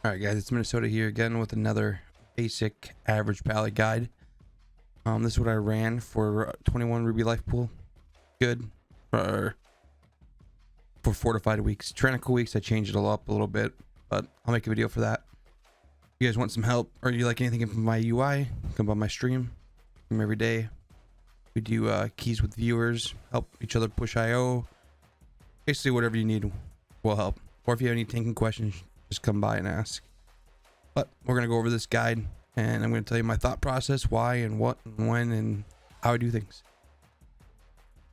All right, guys, it's Minnesota here again with another basic average pallet guide. This is what I ran for 21 Ruby Life Pool. Good for 4 to 5 weeks. Tyrannical weeks, I changed it all up a little bit, but I'll make a video for that. If you guys want some help or you like anything from my UI, come by my stream. Every day we do keys with viewers, help each other push IO. Basically, whatever you need will help. Or if you have any tanking questions, just come by and ask. But we're going to go over this guide and I'm going to tell you my thought process, why and what and when and how I do things.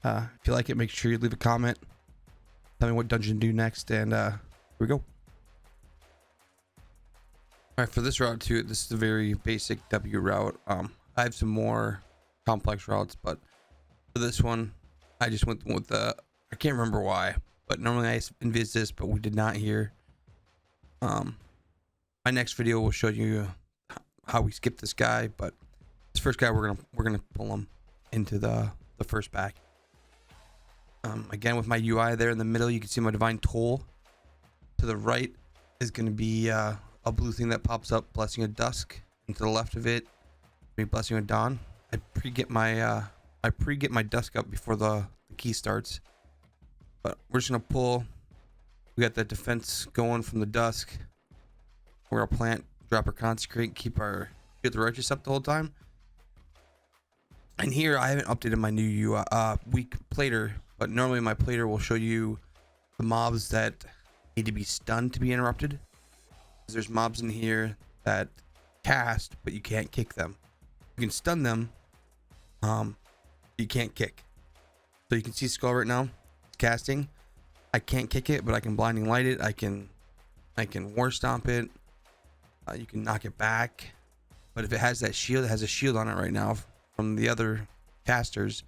If you like it, make sure you leave a comment. Tell me what dungeon to do next, and here we go. Alright, for this route too, this is a very basic W route. I have some more complex routes, but for this one, I just went with the, I can't remember why, but normally I envisage this, but we did not here. My next video will show you how we skip this guy, but this first guy we're gonna pull him into the first pack. Again, with my UI there in the middle, you can see my divine toll. To the right is going to be a blue thing that pops up, Blessing of Dusk, and to the left of it, Blessing of Dawn. I pre-get my Dusk up before the key starts, but we're just gonna pull. We got that defense going from the Dusk. We're gonna plant, drop our consecrate, keep our shield the righteous up the whole time. And here I haven't updated my new UI weak plater, but normally my plater will show you the mobs that need to be stunned to be interrupted. There's mobs in here that cast, but you can't kick them. You can stun them, you can't kick. So you can see Skull right now, it's casting. I can't kick it, but I can blinding light it. I can war stomp it. You can knock it back. But if it has that shield, it has a shield on it right now from the other casters.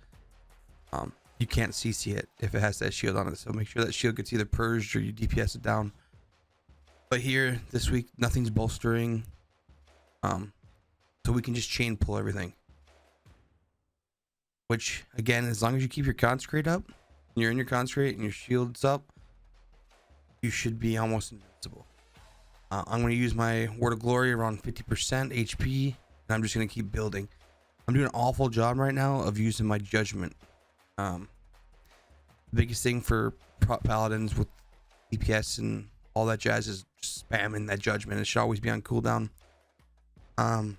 You can't CC it if it has that shield on it. So make sure that shield gets either purged or you DPS it down. But here this week, nothing's bolstering. So we can just chain pull everything. Which again, as long as you keep your consecrate up, and you're in your consecrate and your shield's up, you should be almost invincible. I'm going to use my Word of Glory around 50% HP, and I'm just going to keep building. I'm doing an awful job right now of using my judgment. The biggest thing for paladins with DPS and all that jazz is just spamming that judgment. It should always be on cooldown. Other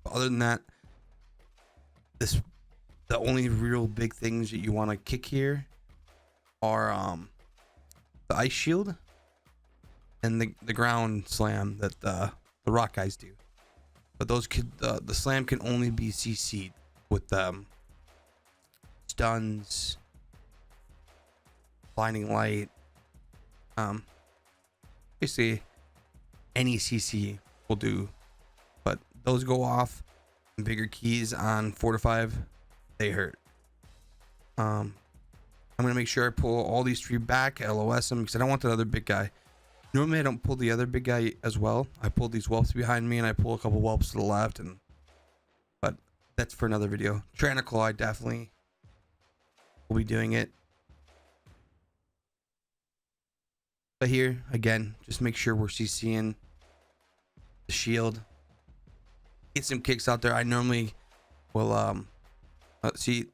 than that, the only real big things that you want to kick here are the ice shield and the ground slam that the rock guys do. But those the slam can only be CC'd with stuns, blinding light, basically any CC will do. But those go off, and bigger keys on 4 to 5, they hurt. I'm gonna make sure I pull all these 3 back, LOS them, because I don't want that other big guy. Normally I don't pull the other big guy as well. I pull these whelps behind me and I pull a couple whelps to the left, but that's for another video. Tyrannical, I definitely will be doing it. But here again, just make sure we're CCing the shield. Get some kicks out there. I normally will see,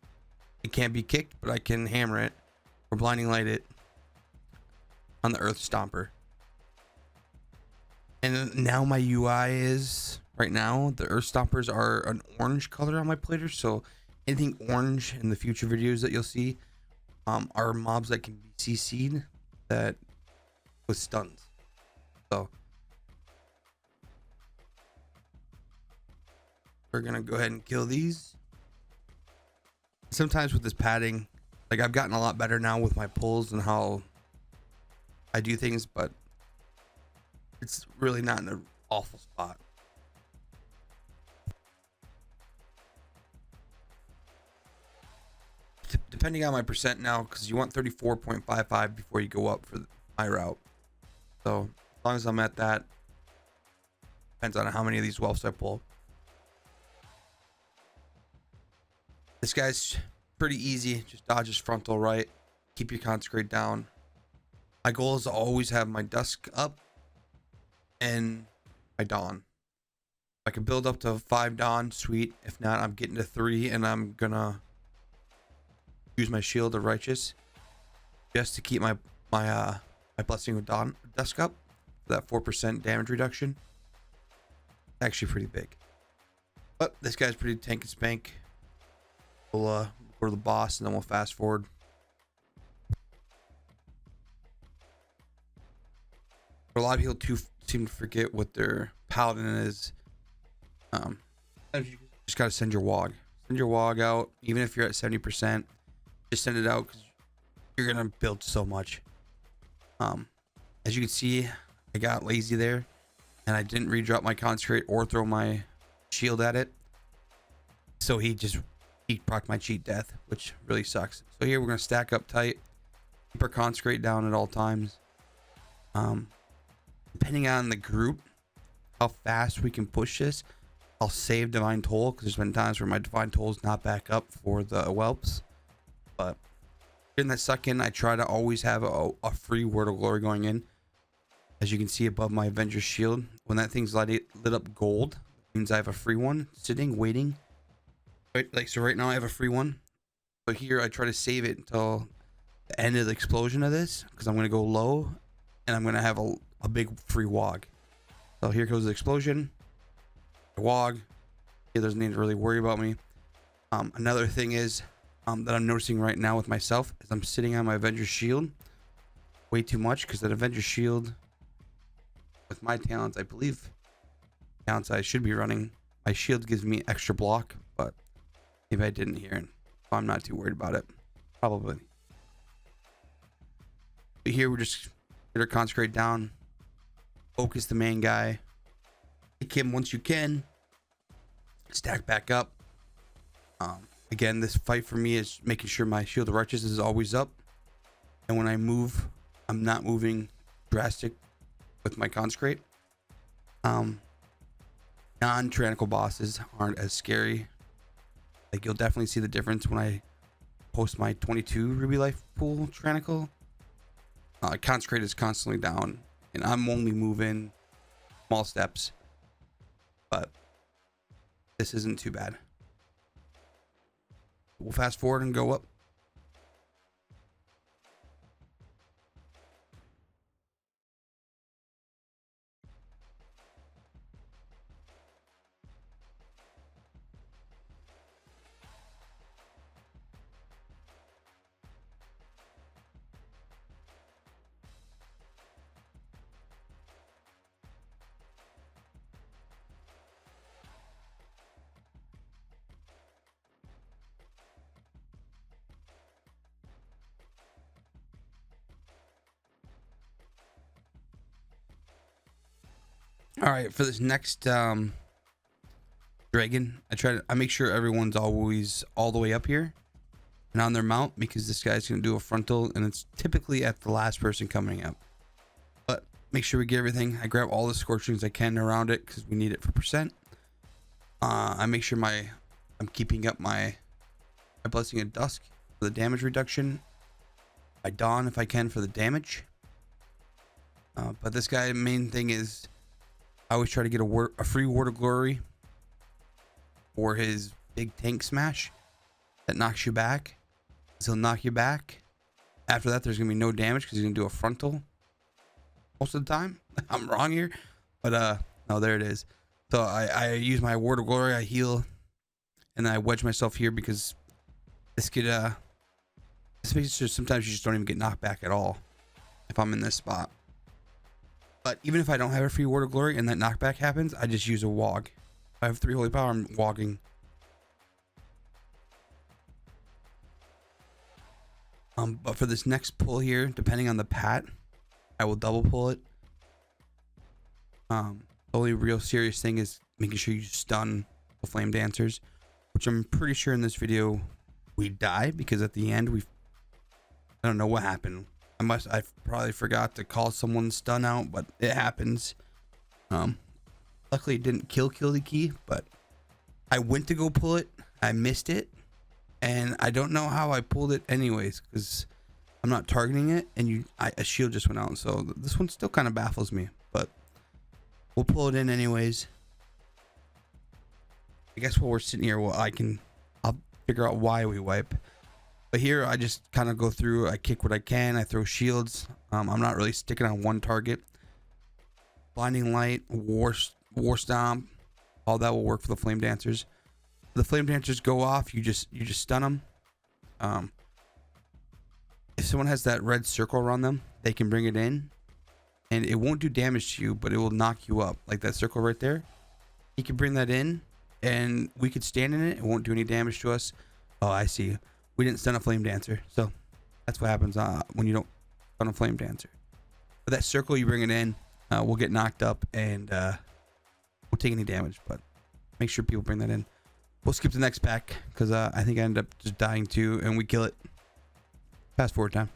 it can't be kicked, but I can hammer it or blinding light it on the earth stomper. And now my UI is right now, the earth stompers are an orange color on my plater, so anything orange in the future videos that you'll see are mobs that can be CC'd that with stuns. So we're gonna go ahead and kill these. Sometimes with this padding, like I've gotten a lot better now with my pulls and how I do things, but it's really not in an awful spot. Depending on my percent now, because you want 34.55 before you go up for my route. So as long as I'm at that, depends on how many of these whelps I pull. This guy's pretty easy. Just dodge his frontal right. Keep your consecrate down. My goal is to always have my dusk up and my Dawn. I can build up to 5 Dawn, sweet. If not, I'm getting to 3, and I'm gonna use my Shield of Righteous just to keep my Blessing of Dawn Dusk up for that 4% damage reduction. Actually pretty big. But this guy's pretty tank and spank. We'll go to the boss and then we'll fast forward. A lot of people too seem to forget what their Paladin is. You just gotta send your WOG. Send your WOG out, even if you're at 70%. Just send it out because you're gonna build so much. As you can see, I got lazy there, and I didn't redrop my consecrate or throw my shield at it. So he procced my cheat death, which really sucks. So here we're gonna stack up tight, keep our consecrate down at all times. Depending on the group, how fast we can push this, I'll save Divine Toll because there's been times where my Divine Toll is not back up for the whelps. But in that second, I try to always have a free Word of Glory going in. As you can see above my Avenger's Shield, when that thing's lit up gold, it means I have a free one sitting, waiting. Right, like so right now I have a free one. But here I try to save it until the end of the explosion of this because I'm going to go low and I'm going to have a big free WOG. So here goes the explosion. WOG. He doesn't need to really worry about me. Another thing is that I'm noticing right now with myself is I'm sitting on my Avenger's Shield way too much because that Avenger's Shield with my talents, I believe talents I should be running, my shield gives me extra block, but maybe I didn't hear it. So I'm not too worried about it. Probably. But here we're just get our consecrate down, focus the main guy, kick him once you can, stack back up. Again, this fight for me is making sure my Shield of Righteous is always up, and when I move, I'm not moving drastic with my consecrate. Non-tyrannical bosses aren't as scary. Like you'll definitely see the difference when I post my 22 Ruby Life Pool tyrannical. Consecrate is constantly down, and I'm only moving small steps, but this isn't too bad. We'll fast forward and go up. All right, for this next dragon, I make sure everyone's always all the way up here and on their mount because this guy's gonna do a frontal and it's typically at the last person coming up. But make sure we get everything. I grab all the scorchings I can around it because we need it for percent. I make sure I'm keeping up my Blessing of Dusk for the damage reduction. I Dawn if I can for the damage. But this guy, main thing is I always try to get a free Word of Glory for his big tank smash that knocks you back. He'll knock you back. After that, there's gonna be no damage because he's gonna do a frontal most of the time. I'm wrong here, but no, there it is. So I use my Word of Glory, I heal, and then I wedge myself here because this could sometimes you just don't even get knocked back at all if I'm in this spot. But even if I don't have a free Word of Glory and that knockback happens, I just use a WOG. If I have 3 Holy Power, I'm WOGing. But for this next pull here, depending on the pat, I will double pull it. The only real serious thing is making sure you stun the Flame Dancers, which I'm pretty sure in this video we die because at the end I don't know what happened. I probably forgot to call someone's stun out, but it happens. Luckily it didn't kill the key, but I went to go pull it, I missed it, and I don't know how I pulled it anyways because I'm not targeting it, and a shield just went out. So this one still kind of baffles me, but We'll pull it in anyways. I guess while we're sitting here, I'll figure out why we wipe. But here I just kind of go through, I kick what I can, I throw shields. I'm not really sticking on one target. Blinding Light, War Stomp, all that will work for the Flame Dancers. If the Flame Dancers go off, you just stun them. If someone has that red circle around them, they can bring it in, and it won't do damage to you, but it will knock you up. Like that circle right there, you can bring that in, and we could stand in it. It won't do any damage to us. Oh, I see. We didn't stun a Flame Dancer, so that's what happens when you don't stun a Flame Dancer. But that circle, you bring it in, we'll get knocked up, and we'll take any damage. But make sure people bring that in. We'll skip the next pack because I think I ended up just dying too, and we kill it. Fast forward time.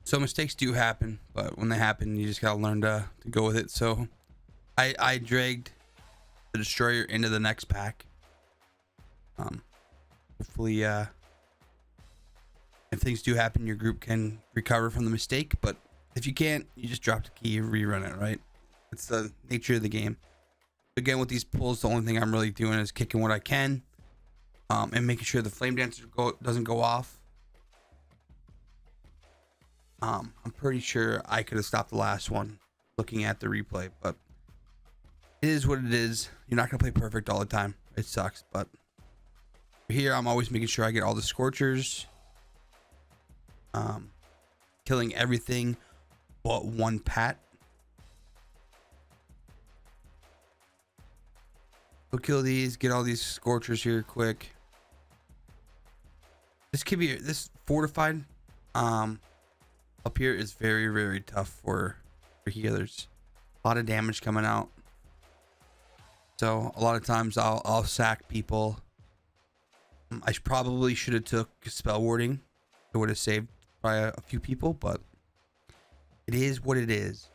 So mistakes do happen, but when they happen, you just gotta learn to go with it. So I dragged the destroyer into the next pack. Hopefully if things do happen, your group can recover from the mistake, but if you can't, you just drop the key, rerun it, right? It's the nature of the game. Again, with these pulls, the only thing I'm really doing is kicking what I can, and making sure the Flame Dancer doesn't go off. I'm pretty sure I could have stopped the last one looking at the replay, but it is what it is. You're not gonna play perfect all the time. It sucks, but here I'm always making sure I get all the Scorchers, killing everything but one pat. We'll kill these, get all these Scorchers here quick. This could be this fortified up here is very, very tough for healers. A lot of damage coming out. So a lot of times I'll sack people. I probably should have took spell warding. It would have saved by a few people, but it is what it is.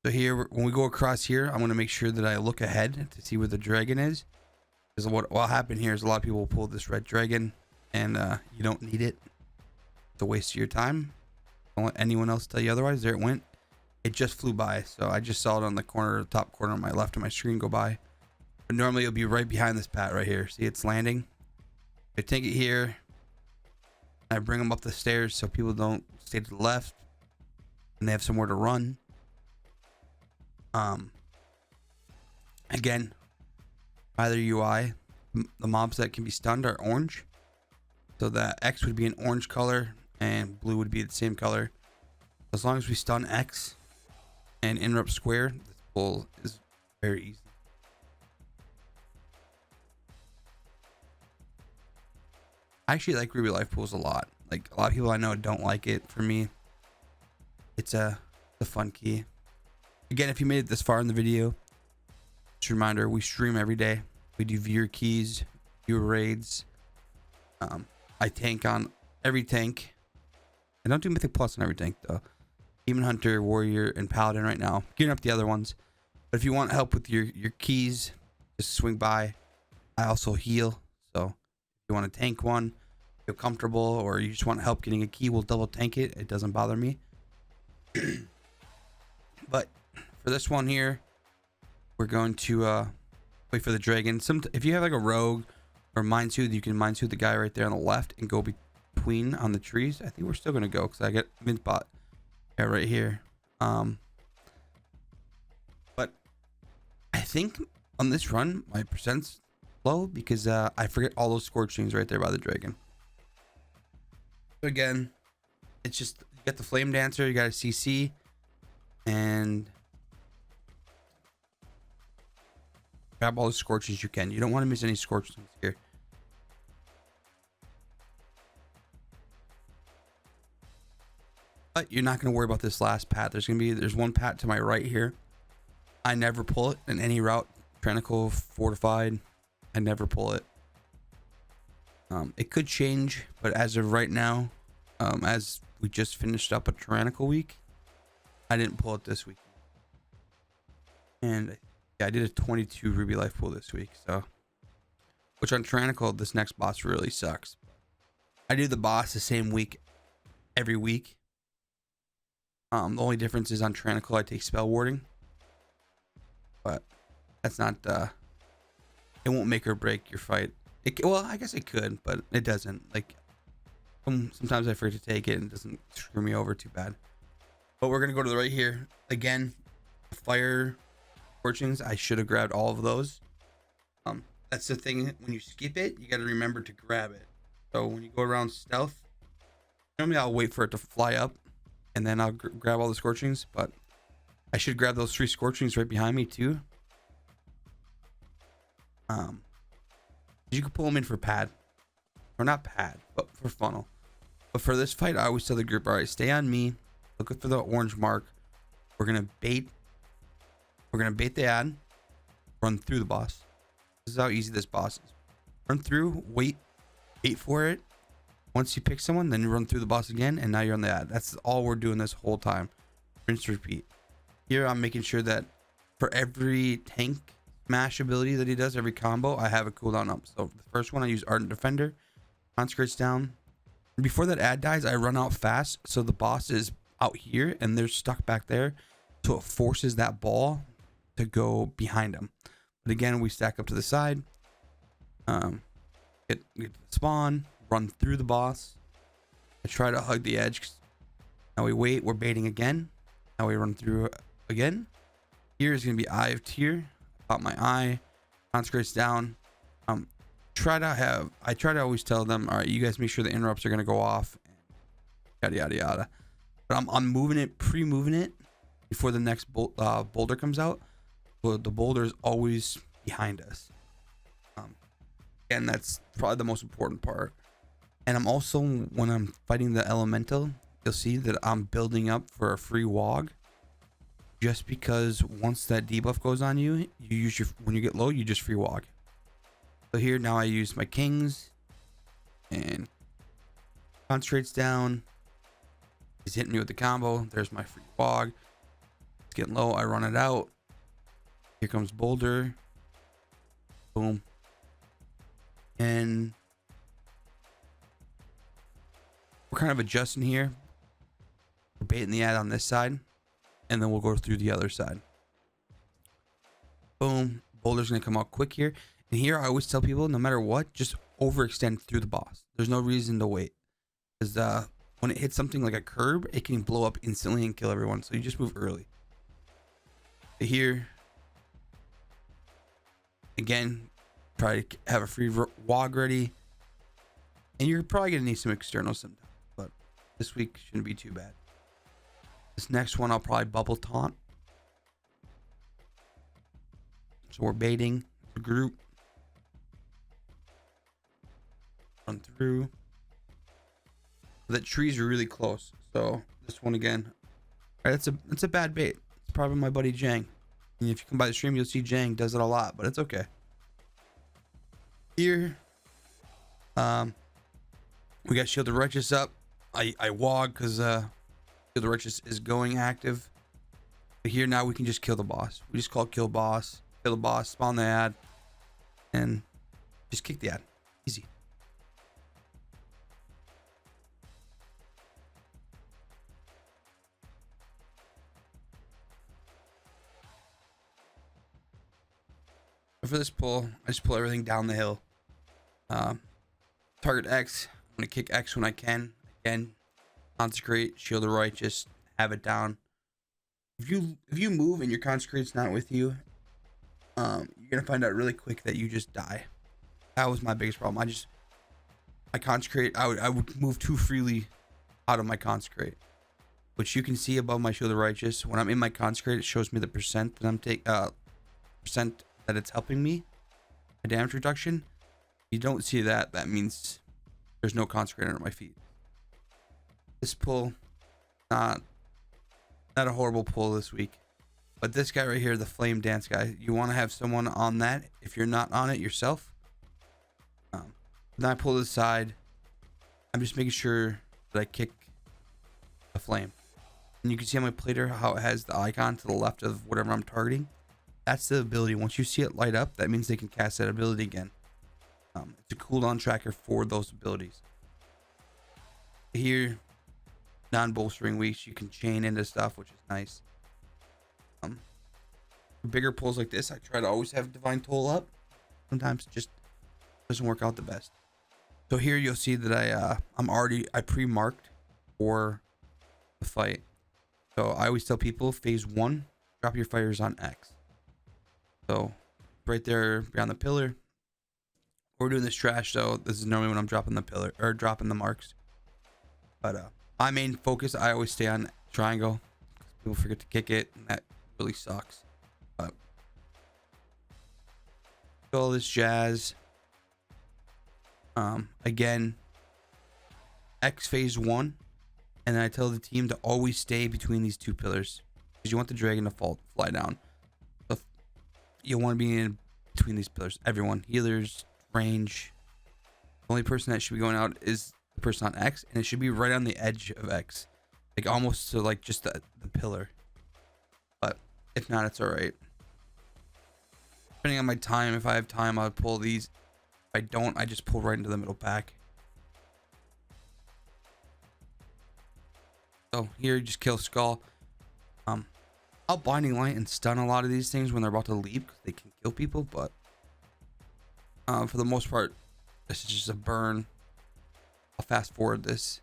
So here, when we go across here, I'm going to make sure that I look ahead to see where the dragon is. Because what happened here is a lot of people will pull this red dragon, and you don't need it. It's a waste of your time. Don't let anyone else tell you otherwise. There it went. It just flew by, so I just saw it on the corner, top corner on my left of my screen go by. But normally it'll be right behind this pat right here. See, it's landing. I take it here. I bring them up the stairs so people don't stay to the left, and they have somewhere to run. Again, either UI, the mobs that can be stunned are orange, so that X would be an orange color and blue would be the same color. As long as we stun X and interrupt square, this pull is very easy. I actually like Ruby Life pools a lot. Like, a lot of people I know don't like it. For me, it's a fun key. Again, if you made it this far in the video, just a reminder, we stream every day. We do viewer keys, viewer raids. I tank on every tank. I don't do Mythic Plus on every tank though. Demon Hunter, Warrior, and Paladin right now. Gearing up the other ones. But if you want help with your keys, just swing by. I also heal. So if you want to tank one, feel comfortable, or you just want help getting a key, we'll double tank it. It doesn't bother me. But for this one here, we're going to wait for the dragon. If you have like a rogue or mind soothe, you can mind soothe the guy right there on the left and go between on the trees. I think we're still gonna go because I get mint bot right here. But I think on this run my percent's low because I forget all those scorch things right there by the dragon. So again, it's just you got the Flame Dancer, you got a CC, and grab all the scorches you can. You don't want to miss any scorch things here. But you're not going to worry about this last pat. There's one pat to my right here. I never pull it in any route. Tyrannical, fortified, I never pull it. It could change, but as of right now, as we just finished up a Tyrannical week, I didn't pull it this week. And Yeah, I did a 22 ruby life pool this week, so which on Tyrannical this next boss really sucks. I do the boss the same week every week. The only difference is on Tyrannical I take spell warding, but that's not it won't make or break your fight. Well, I guess it could, but it doesn't. Like sometimes I forget to take it and it doesn't screw me over too bad. But we're gonna go to the right here again. Fire fortunes. I should have grabbed all of those. That's the thing. When you skip it, you got to remember to grab it. So when you go around stealth, normally I'll wait for it to fly up, and then I'll grab all the scorchings. But I should grab those 3 scorchings right behind me too. You can pull them in for pad, or not pad, but for funnel. But for this fight, I always tell the group, all right, stay on me. Look for the orange mark. We're gonna bait the ad, run through the boss. This is how easy this boss is. Run through, wait for it. Once you pick someone, then you run through the boss again, and now you're on the ad. That's all we're doing this whole time. Rinse, repeat. Here I'm making sure that for every tank smash ability that he does, every combo, I have a cooldown up. So the first one I use Ardent Defender, consecrates down. Before that ad dies, I run out fast, so the boss is out here and they're stuck back there, so it forces that ball to go behind them. But again, we stack up to the side, get the spawn, run through the boss. I try to hug the edge. Now we wait, we're baiting again. Now we run through again. Here is gonna be Eye of Tear. Pop my eye, consecrates down. I try to always tell them, all right, you guys make sure the interrupts are gonna go off, yada yada yada. But I'm moving it, pre-moving it before the next boulder comes out. So the boulder is always behind us. And that's probably the most important part. And I'm also, when I'm fighting the elemental, you'll see that I'm building up for a free wog. Just because once that debuff goes on you, when you get low, you just free wog. So here now I use my kings and concentrates down. He's hitting me with the combo. There's my free wog. It's getting low. I run it out. Here comes boulder. Boom. And we're kind of adjusting here. We're baiting the ad on this side, and then we'll go through the other side. Boom. Boulder's gonna come out quick here. And here I always tell people, no matter what, just overextend through the boss. There's no reason to wait. Because when it hits something like a curb, it can blow up instantly and kill everyone. So you just move early. Here, again, try to have a free wog ready. And you're probably gonna need some external sometime, but this week shouldn't be too bad. This next one I'll probably bubble taunt. So we're baiting the group. Run through. That trees are really close. So this one again. All right, it's a bad bait. It's probably my buddy Jang. And if you come by the stream, you'll see Jang does it a lot, but it's okay. Here, we got Shield of Righteous up. I wog because Shield of Righteous is going active. But here now we can just kill the boss. We just call kill boss, kill the boss, spawn the ad, and just kick the ad. Easy. For this pull, I just pull everything down the hill. Target X. I'm gonna kick X when I can. Again, consecrate, Shield of Righteous, have it down. If you move and your consecrate's not with you, you're gonna find out really quick that you just die. That was my biggest problem. I consecrate. I would move too freely out of my consecrate, which you can see above my Shield of Righteous. When I'm in my consecrate, it shows me the percent that I'm percent that it's helping me, my damage reduction. You don't see that, that means there's no consecrate under my feet. This pull, not a horrible pull this week, but this guy right here, the flame dance guy, you want to have someone on that if you're not on it yourself. Then I pull to the side. I'm just making sure that I kick the flame, and you can see on my plater how it has the icon to the left of whatever I'm targeting. That's the ability. Once you see it light up, that means they can cast that ability again. It's a cooldown tracker for those abilities. Here, non-bolstering weeks, you can chain into stuff, which is nice. For bigger pulls like this, I try to always have Divine Toll up. Sometimes it just doesn't work out the best. So here you'll see that I pre-marked for the fight. So I always tell people phase 1, drop your fires on X. So right there beyond the pillar. We're doing this trash, so this is normally when I'm dropping the pillar or dropping the marks. But my main focus, I always stay on triangle. People forget to kick it, and that really sucks. But all this jazz. Again, X phase 1, and then I tell the team to always stay between these two pillars because you want the dragon to fly down. So you want to be in between these pillars. Everyone, healers, range. The only person that should be going out is the person on X, and it should be right on the edge of X, like almost to like just the pillar. But if not, it's all right. Depending on my time, if I have time, I'll pull these. If I don't, I just pull right into the middle pack. So here, you just kill Skull. I'll Binding Light and stun a lot of these things when they're about to leave because they can kill people. But for the most part, this is just a burn. I'll fast forward this.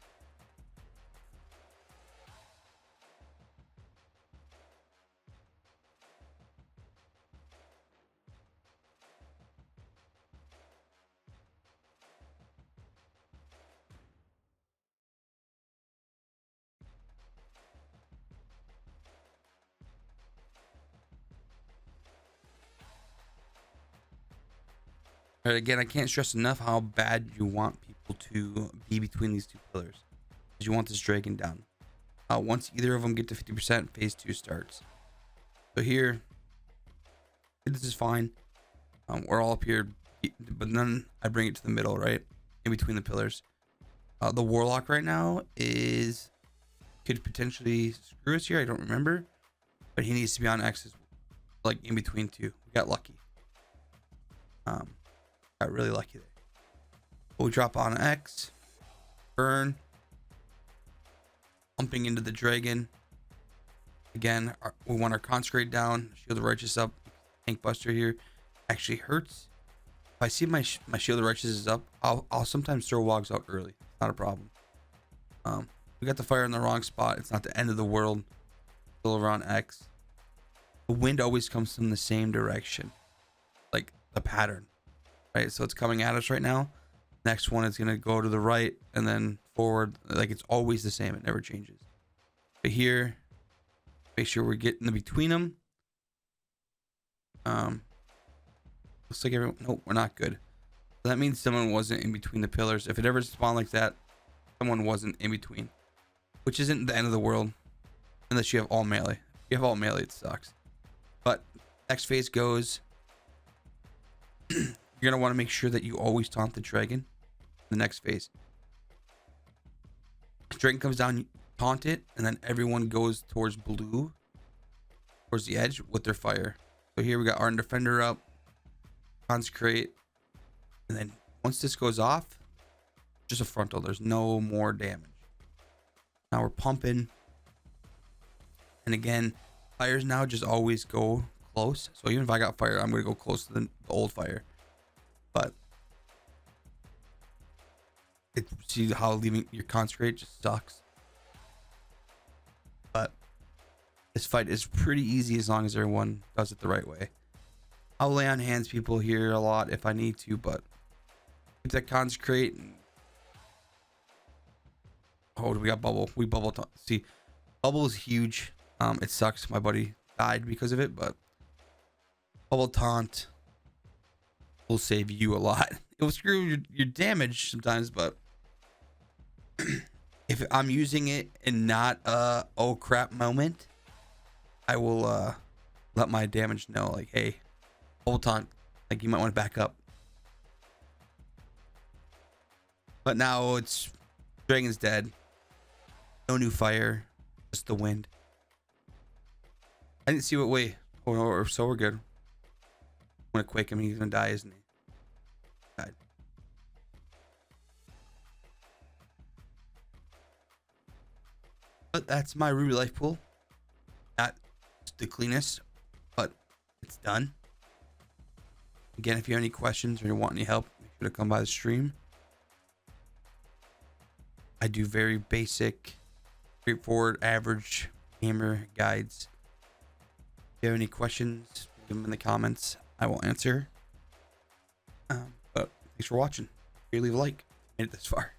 Again, I can't stress enough how bad you want people to be between these two pillars, because you want this dragon down. Once either of them get to 50%, phase 2 starts. So here, this is fine. We're all up here, but then I bring it to the middle, right in between the pillars. The warlock right now could potentially screw us here. I don't remember, but he needs to be on X's, like in between two. We got lucky. Got really lucky there. We drop on X, burn, pumping into the dragon. Again, we want our consecrate down, shield of righteous up. Tank buster here actually hurts. If I see my shield of righteous is up, I'll sometimes throw wogs out early. It's not a problem. We got the fire in the wrong spot. It's not the end of the world. Still around X. The wind always comes from the same direction, like the pattern. Right, so it's coming at us right now. Next one is gonna go to the right and then forward. Like it's always the same. It never changes. But here, make sure we're getting in between them. Looks like everyone. Nope, we're not good. So that means someone wasn't in between the pillars. If it ever spawned like that, someone wasn't in between, which isn't the end of the world, unless you have all melee. If you have all melee, it sucks. But next phase goes. You're going to want to make sure that you always taunt the dragon. The next phase. Dragon comes down, you taunt it, and then everyone goes towards blue, towards the edge with their fire. So here we got our defender up, consecrate, and then once this goes off, just a frontal. There's no more damage. Now we're pumping. And again, fires now just always go close. So even if I got fire, I'm going to go close to the old fire. But see how leaving your consecrate just sucks. But this fight is pretty easy as long as everyone does it the right way. I'll lay on hands people here a lot if I need to, but keep that consecrate. Oh, we got bubble. We bubble. See, bubble is huge. It sucks. My buddy died because of it, but bubble taunt will save you a lot. It will screw your damage sometimes, but if I'm using it in not a oh crap moment, I will let my damage know, like, hey, bubble taunt, like you might want to back up. But now it's dragon's dead. No new fire, just the wind. I didn't see what way. Oh, so we're good. I'm gonna quick him. He's gonna die, isn't he? Died. But that's my Ruby life pool. Not the cleanest, but it's done. Again, if you have any questions or you want any help, make sure to come by the stream. I do very basic, straightforward, average gamer guides. If you have any questions, leave them in the comments. I will answer. But thanks for watching. Leave a like. Made it this far.